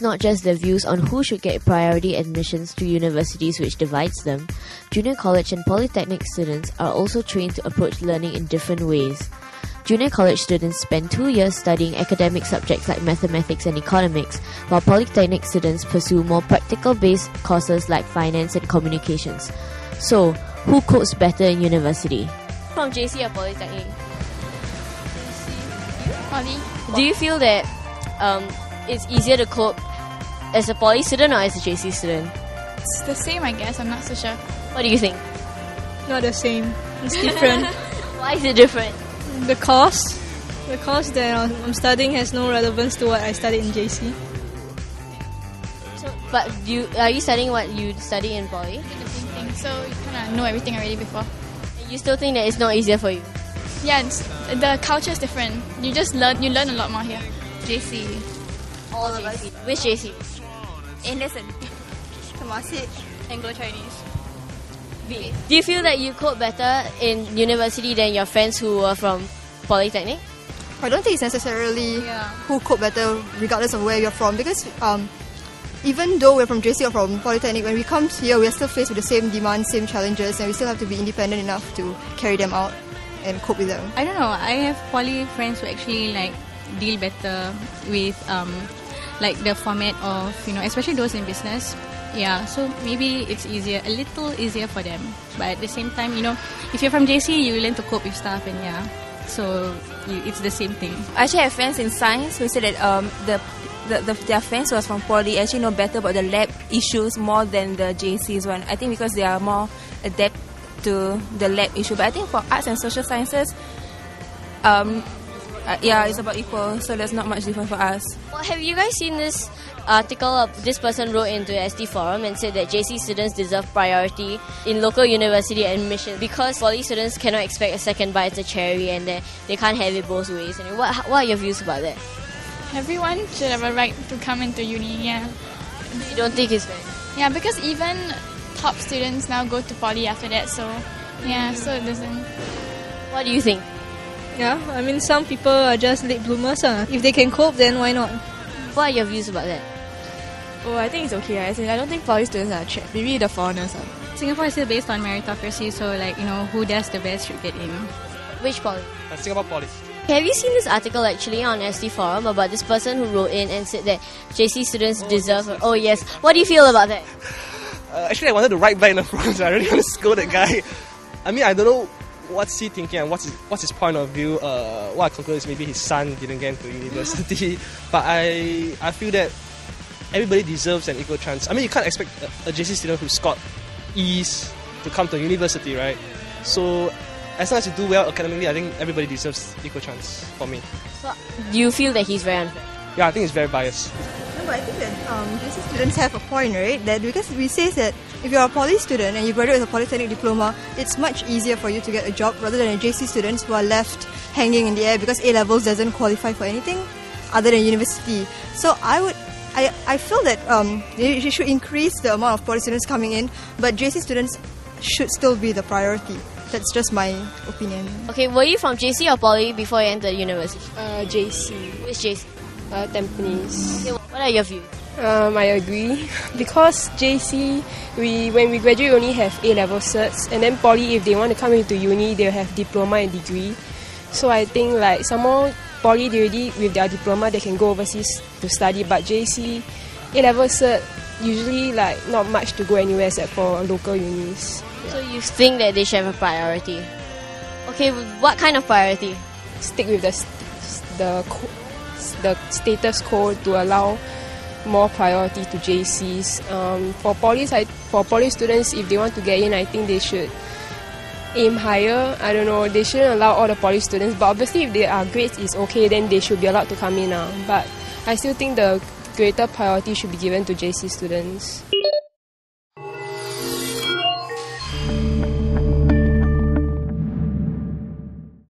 it's not just their views on who should get priority admissions to universities which divides them. Junior college and polytechnic students are also trained to approach learning in different ways. Junior college students spend 2 years studying academic subjects like mathematics and economics, while polytechnic students pursue more practical-based courses like finance and communications. So, who copes better in university? From JC or polytechnic? Poly. Do you feel that it's easier to cope as a poly student or as a JC student? It's the same, I guess. I'm not so sure. What do you think? Not the same. It's different. Why is it different? The course that I'm studying has no relevance to what I studied in JC. But are you studying what you study in poly? The same thing. So you kind of know everything already before. You still think that it's not easier for you? Yeah, the culture is different. You learn a lot more here. JC. All JC. Which JC? Anderson. Temasek. Anglo-Chinese. B. Do you feel that you cope better in university than your friends who were from polytechnic? I don't think it's necessarily who cope better regardless of where you're from, because even though we're from JC or from polytechnic, when we come here we're still faced with the same demands, same challenges, and we still have to be independent enough to carry them out and cope with them. I don't know. I have poly friends who actually deal better with the format of, especially those in business. Yeah, so maybe it's a little easier for them. But at the same time, if you're from JC, you learn to cope with stuff, and so it's the same thing. I actually have friends in science who said that their friends who was from poly actually know better about the lab issues more than the JC's one. I think because they are more adept to the lab issue. But I think for arts and social sciences, it's about equal, so there's not much difference for us. Well, have you guys seen this article this person wrote into SD Forum and said that JC students deserve priority in local university admission because poly students cannot expect a second bite at a cherry and they can't have it both ways. And what are your views about that? Everyone should have a right to come into uni, yeah. You don't think it's fair? Yeah, because even top students now go to poly after that, so so it doesn't... What do you think? Yeah, I mean, some people are just late bloomers. If they can cope, then why not? What are your views about that? Oh, I think it's okay. I don't think poly students are checked. Maybe the foreigners are. Singapore is still based on meritocracy, so who does the best should get in. Which poly? Singapore Poly. Have you seen this article actually on SD Forum about this person who wrote in and said that JC students deserve... Oh yes. What do you feel about that? Actually, I wanted to write back in the forum, so I really want to scold that guy. I mean, I don't know what's he thinking and what's his point of view. What I conclude is maybe his son didn't get into university. But I feel that everybody deserves an equal chance. I mean, you can't expect a JC student who scored E's to come to university, right? So as long as you do well academically, I think everybody deserves equal chance for me. So, do you feel that he's very unfair? Yeah, I think it's very biased. No, but I think that JC students have a point, right? That because we say that if you're a poly student and you graduate with a polytechnic diploma, it's much easier for you to get a job rather than a JC students who are left hanging in the air because A-levels doesn't qualify for anything other than university. So I feel that they should increase the amount of poly students coming in, but JC students should still be the priority. That's just my opinion. Okay, were you from JC or poly before you entered university? JC. Which JC? Tampines. Okay, what are your views? I agree. Because JC, when we graduate, we only have A-level certs. And then poly, if they want to come into uni, they'll have diploma and degree. So I think some more poly, they already, with their diploma, they can go overseas to study. But JC, A-level cert, usually not much to go anywhere except for local unis. So you think that they should have a priority? Okay, what kind of priority? Stick with the status quo to allow more priority to JCs. For poly students, if they want to get in, I think they should aim higher. I don't know, they shouldn't allow all the poly students, but obviously if their grades is okay, then they should be allowed to come in now. But I still think the greater priority should be given to JC students.